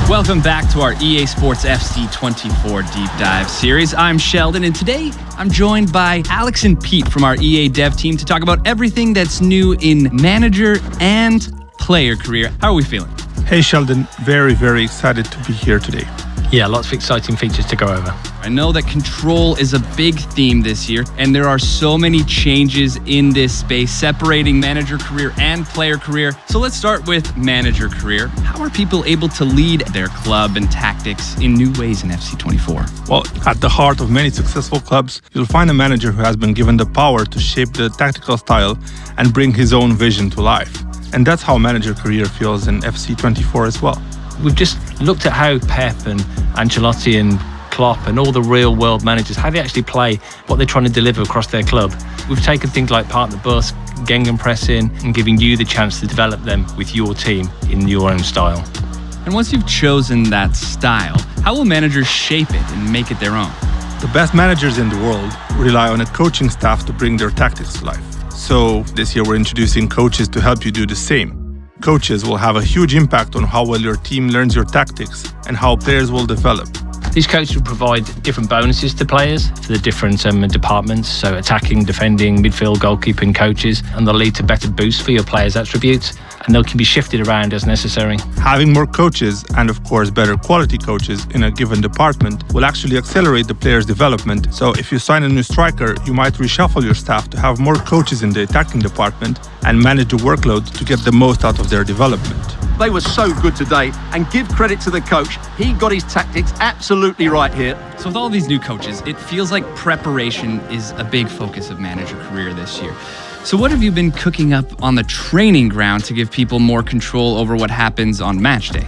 Welcome back to our EA Sports FC 24 Deep Dive series. I'm Sheldon, and today I'm joined by Alex and Pete from our EA Dev team to talk about everything that's new in manager and player career. How are we feeling? Hey Sheldon, very, very excited to be here today. Yeah, lots of exciting features to go over. I know that control is a big theme this year, and there are so many changes in this space, separating manager career and player career. So let's start with manager career. How are people able to lead their club and tactics in new ways in FC24? Well, at the heart of many successful clubs, you'll find a manager who has been given the power to shape the tactical style and bring his own vision to life. And that's how manager career feels in FC24 as well. We've just looked at how Pep and Ancelotti and Klopp and all the real world managers, how they actually play, what they're trying to deliver across their club. We've taken things like park the bus, gegenpressing, and giving you the chance to develop them with your team in your own style. And once you've chosen that style, how will managers shape it and make it their own? The best managers in the world rely on a coaching staff to bring their tactics to life. So this year we're introducing coaches to help you do the same. Coaches will have a huge impact on how well your team learns your tactics and how players will develop. These coaches will provide different bonuses to players for the different departments, so attacking, defending, midfield, goalkeeping coaches, and they'll lead to better boosts for your players' attributes, and they can be shifted around as necessary. Having more coaches, and of course better quality coaches in a given department, will actually accelerate the player's development. So if you sign a new striker, you might reshuffle your staff to have more coaches in the attacking department and manage the workload to get the most out of their development. They were so good today, and give credit to the coach. He got his tactics absolutely right here. So with all these new coaches, it feels like preparation is a big focus of manager career this year. So what have you been cooking up on the training ground to give people more control over what happens on match day?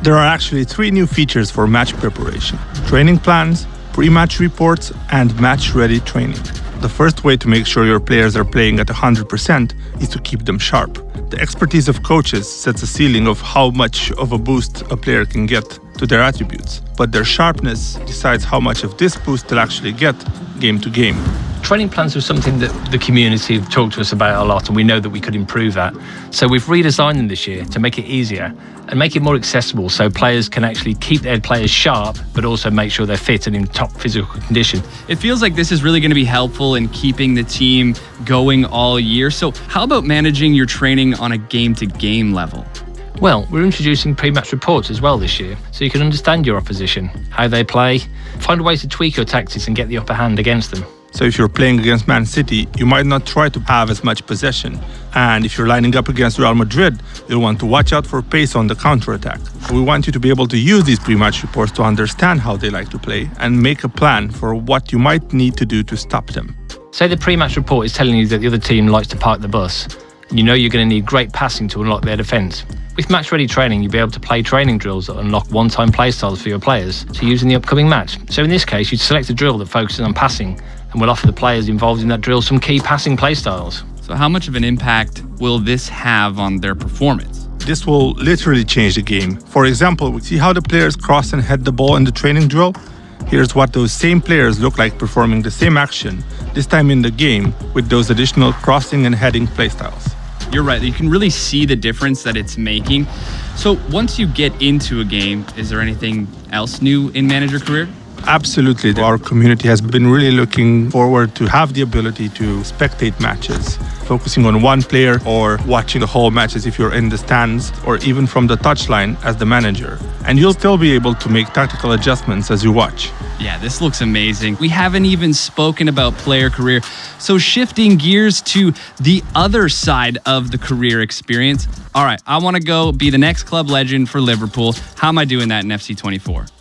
There are actually 3 new features for match preparation: training plans, pre-match reports, and match-ready training. The first way to make sure your players are playing at 100% is to keep them sharp. The expertise of coaches sets a ceiling of how much of a boost a player can get to their attributes, but their sharpness decides how much of this boost they'll actually get game to game. Training plans was something that the community have talked to us about a lot, and we know that we could improve that. So we've redesigned them this year to make it easier and make it more accessible so players can actually keep their players sharp, but also make sure they're fit and in top physical condition. It feels like this is really going to be helpful in keeping the team going all year. So how about managing your training on a game-to-game level? Well, we're introducing pre-match reports as well this year, so you can understand your opposition, how they play, find ways to tweak your tactics and get the upper hand against them. So if you're playing against Man City, you might not try to have as much possession. And if you're lining up against Real Madrid, you'll want to watch out for pace on the counter-attack. We want you to be able to use these pre-match reports to understand how they like to play and make a plan for what you might need to do to stop them. Say the pre-match report is telling you that the other team likes to park the bus. You know you're going to need great passing to unlock their defence. With match-ready training, you'll be able to play training drills that unlock one-time play styles for your players to use in the upcoming match. So in this case, you'd select a drill that focuses on passing, and will offer the players involved in that drill some key passing play styles. So how much of an impact will this have on their performance? This will literally change the game. For example, we see how the players cross and head the ball in the training drill. Here's what those same players look like performing the same action, this time in the game, with those additional crossing and heading play styles. You're right, you can really see the difference that it's making. So once you get into a game, is there anything else new in manager career? Absolutely. Our community has been really looking forward to have the ability to spectate matches, focusing on one player or watching the whole matches if you're in the stands or even from the touchline as the manager. And you'll still be able to make tactical adjustments as you watch. Yeah, this looks amazing. We haven't even spoken about player career. So shifting gears to the other side of the career experience. All right, I want to go be the next club legend for Liverpool. How am I doing that in FC24?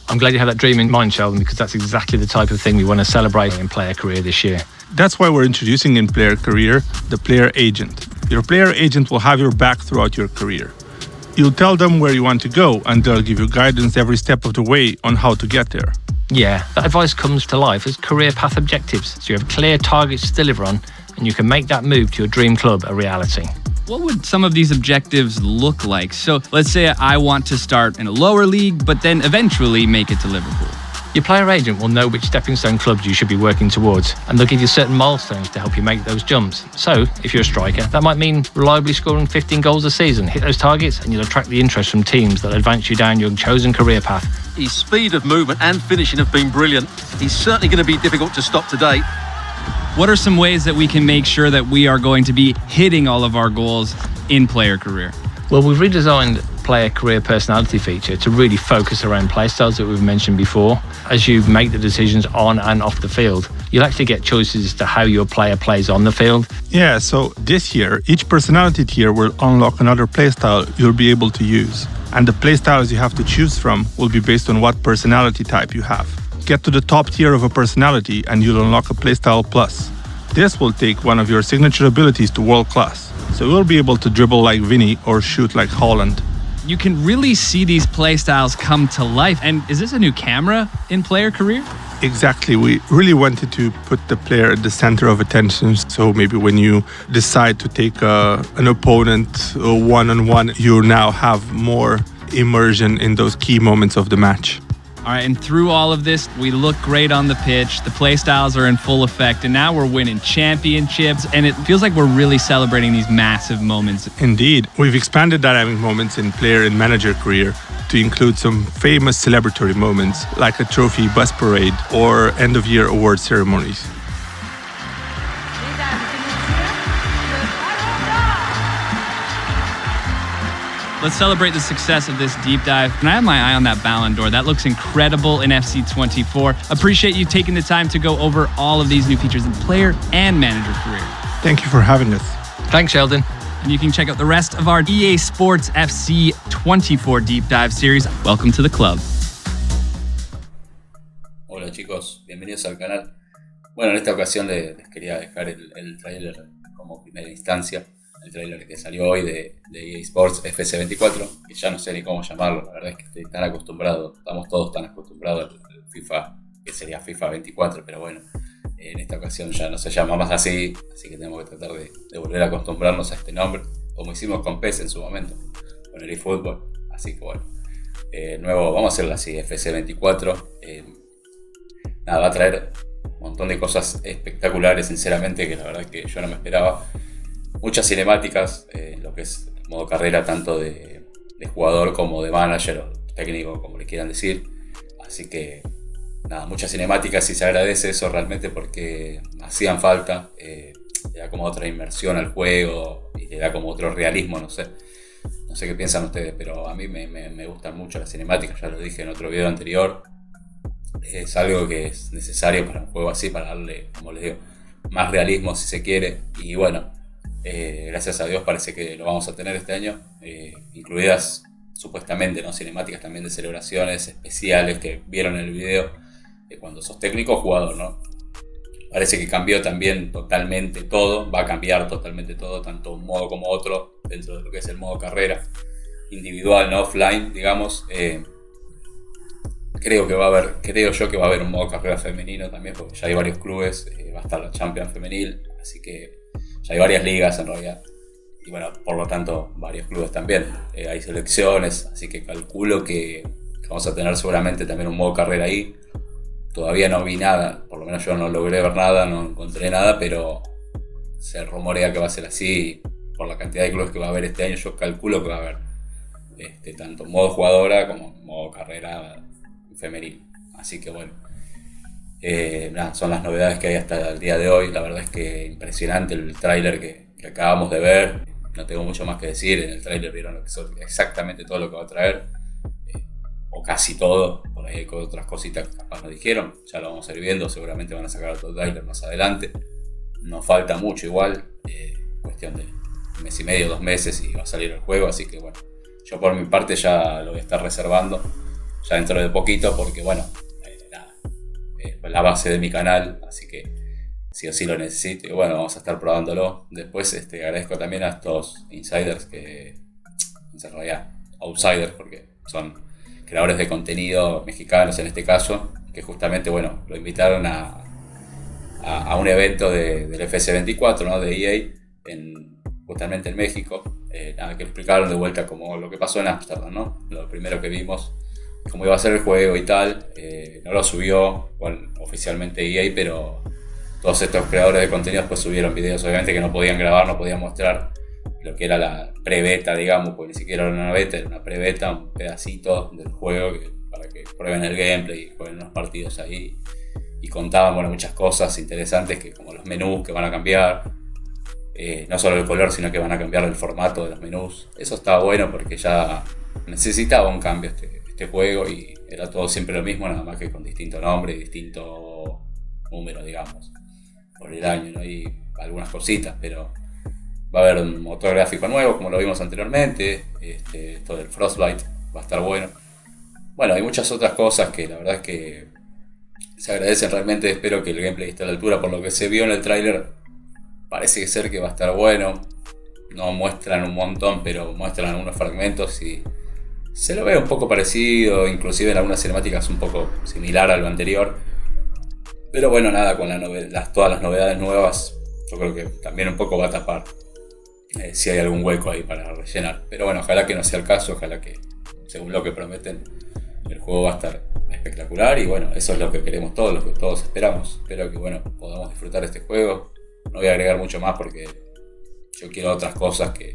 I'm glad you have that dream in mind, Sheldon, because that's exactly the type of thing we want to celebrate in player career this year. That's why we're introducing in player career the player agent. Your player agent will have your back throughout your career. You'll tell them where you want to go, and they'll give you guidance every step of the way on how to get there. Yeah, that advice comes to life as career path objectives, so you have clear targets to deliver on, and you can make that move to your dream club a reality. What would some of these objectives look like? So let's say I want to start in a lower league, but then eventually make it to Liverpool. Your player agent will know which stepping stone clubs you should be working towards, and they'll give you certain milestones to help you make those jumps. So, if you're a striker, that might mean reliably scoring 15 goals a season. Hit those targets and you'll attract the interest from teams that advance you down your chosen career path. His speed of movement and finishing have been brilliant. He's certainly going to be difficult to stop today. What are some ways that we can make sure that we are going to be hitting all of our goals in player career? Well, we've redesigned player career personality feature to really focus around play styles that we've mentioned before. As you make the decisions on and off the field, you'll actually get choices as to how your player plays on the field. Yeah, so this year, each personality tier will unlock another playstyle you'll be able to use. And the playstyles you have to choose from will be based on what personality type you have. Get to the top tier of a personality and you'll unlock a playstyle plus. This will take one of your signature abilities to world class. So you'll be able to dribble like Vinny or shoot like Haaland. You can really see these play styles come to life. And is this a new camera in player career? Exactly. We really wanted to put the player at the center of attention. So maybe when you decide to take an opponent one-on-one, you now have more immersion in those key moments of the match. All right, and through all of this, we look great on the pitch. The play styles are in full effect, and now we're winning championships, and it feels like we're really celebrating these massive moments. Indeed. We've expanded dynamic moments in player and manager career to include some famous celebratory moments, like a trophy bus parade or end-of-year award ceremonies. Let's celebrate the success of this deep dive. And I have my eye on that Ballon d'Or. That looks incredible in FC24. Appreciate you taking the time to go over all of these new features in player and manager career. Thank you for having us. Thanks, Sheldon. And you can check out the rest of our EA Sports FC24 deep dive series. Welcome to the club. Hola chicos, bienvenidos al canal. Bueno, en esta ocasión les quería dejar el tráiler como primera instancia. El tráiler que salió hoy de EA Sports FC24, que ya no sé ni cómo llamarlo, la verdad es que estoy tan acostumbrado, estamos todos tan acostumbrados al FIFA, que sería FIFA 24, pero bueno, en esta ocasión ya no se llama más así que tenemos que tratar de volver a acostumbrarnos a este nombre, como hicimos con PES en su momento, con el eFootball, así que bueno, nuevo, vamos a hacerlo así, FC24, nada, va a traer un montón de cosas espectaculares, sinceramente, que la verdad es que yo no me esperaba. Muchas cinemáticas, lo que es el modo carrera, tanto de jugador como de manager o técnico, como le quieran decir. Así que, nada, muchas cinemáticas y se agradece eso realmente porque hacían falta. Le da como otra inmersión al juego y le da como otro realismo, no sé. No sé qué piensan ustedes, pero a mí me gustan mucho las cinemáticas, ya lo dije en otro video anterior. Es algo que es necesario para un juego así, para darle, como les digo, más realismo si se quiere. Y bueno, gracias a Dios parece que lo vamos a tener este año, incluidas supuestamente, ¿no?, cinemáticas también de celebraciones especiales que vieron en el video cuando sos técnico o jugador, ¿no? Parece que cambió también totalmente todo, va a cambiar totalmente todo, tanto un modo como otro, dentro de lo que es el modo carrera individual, ¿no?, offline, digamos. Creo yo que va a haber un modo carrera femenino también, porque ya hay varios clubes, va a estar la Champions femenil, así que ya hay varias ligas en realidad, y bueno, por lo tanto varios clubes también, hay selecciones, así que calculo que vamos a tener seguramente también un modo carrera ahí. Todavía no vi nada, por lo menos yo no logré ver nada, no encontré nada, pero se rumorea que va a ser así, por la cantidad de clubes que va a haber este año, yo calculo que va a haber tanto modo jugadora como modo carrera femenil, así que bueno. Nada, son las novedades que hay hasta el día de hoy. La verdad es que impresionante el tráiler que acabamos de ver. No tengo mucho más que decir. En el tráiler vieron exactamente todo lo que va a traer, o casi todo. Por ahí hay otras cositas que capaz no dijeron, ya lo vamos a ir viendo. Seguramente van a sacar otro tráiler más adelante. Nos falta mucho igual, cuestión de un mes y medio, 2 meses y va a salir el juego. Así que bueno, yo por mi parte ya lo voy a estar reservando ya dentro de poquito, porque bueno, la base de mi canal, así que sí o sí lo necesito, y bueno, vamos a estar probándolo. Después agradezco también a estos insiders, que en realidad outsiders, porque son creadores de contenido mexicanos en este caso, que justamente, bueno, lo invitaron a un evento del FC24, ¿no?, de EA, justamente en México. Nada, que explicaron de vuelta como lo que pasó en Ámsterdam, ¿no? Lo primero que vimos cómo iba a ser el juego y tal. No lo subió oficialmente EA, pero todos estos creadores de contenidos pues subieron videos, obviamente que no podían grabar, no podían mostrar lo que era la pre-beta, digamos, porque ni siquiera era una beta, era una pre-beta, un pedacito del juego para que prueben el gameplay y jueguen unos partidos ahí. Y contaban, bueno, muchas cosas interesantes, que como los menús que van a cambiar, no solo el color, sino que van a cambiar el formato de los menús. Eso estaba bueno porque ya necesitaba un cambio este juego, y era todo siempre lo mismo, nada más que con distinto nombre y distinto número, digamos, por el año, ¿no? Y algunas cositas, pero va a haber un motor gráfico nuevo, como lo vimos anteriormente. Esto del Frostbite va a estar bueno. Bueno, hay muchas otras cosas que la verdad es que se agradecen realmente. Espero que el gameplay esté a la altura. Por lo que se vio en el tráiler, parece ser que va a estar bueno. No muestran un montón, pero muestran algunos fragmentos y se lo ve un poco parecido, inclusive en algunas cinemáticas un poco similar a lo anterior. Pero bueno, nada, con todas las novedades nuevas, yo creo que también un poco va a tapar si hay algún hueco ahí para rellenar. Pero bueno, ojalá que no sea el caso, ojalá que, según lo que prometen, el juego va a estar espectacular. Y bueno, eso es lo que queremos todos, lo que todos esperamos. Espero que bueno, podamos disfrutar este juego. No voy a agregar mucho más porque yo quiero otras cosas que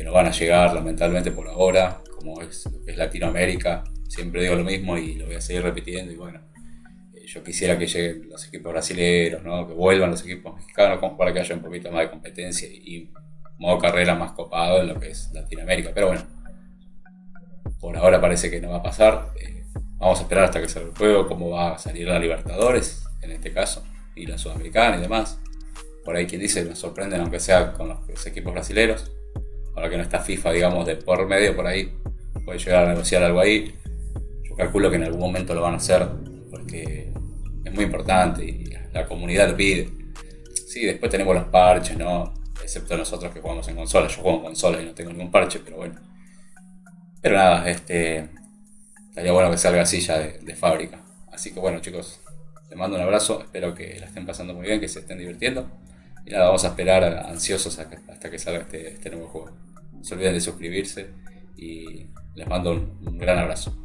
no van a llegar lamentablemente por ahora, como es lo que es Latinoamérica. Siempre digo lo mismo y lo voy a seguir repitiendo. Y bueno, yo quisiera que lleguen los equipos brasileños, ¿no? Que vuelvan los equipos mexicanos, como para que haya un poquito más de competencia y modo carrera más copado en lo que es Latinoamérica. Pero bueno, por ahora parece que no va a pasar. Vamos a esperar hasta que salga el juego, cómo va a salir la Libertadores, en este caso, y la Sudamericana y demás. Por ahí quien dice, nos sorprenden aunque sea con los equipos brasileños. Ahora que no está FIFA, digamos, de por medio, por ahí puede llegar a negociar algo ahí. Yo calculo que en algún momento lo van a hacer, porque es muy importante y la comunidad lo pide. Sí, después tenemos los parches, ¿no? Excepto nosotros que jugamos en consola. Yo juego en consola y no tengo ningún parche, pero bueno. Pero nada, estaría bueno que salga así ya de fábrica. Así que bueno, chicos, les mando un abrazo. Espero que la estén pasando muy bien, que se estén divirtiendo. Y nada, vamos a esperar ansiosos hasta que salga este nuevo juego. No se olviden de suscribirse y les mando un gran abrazo.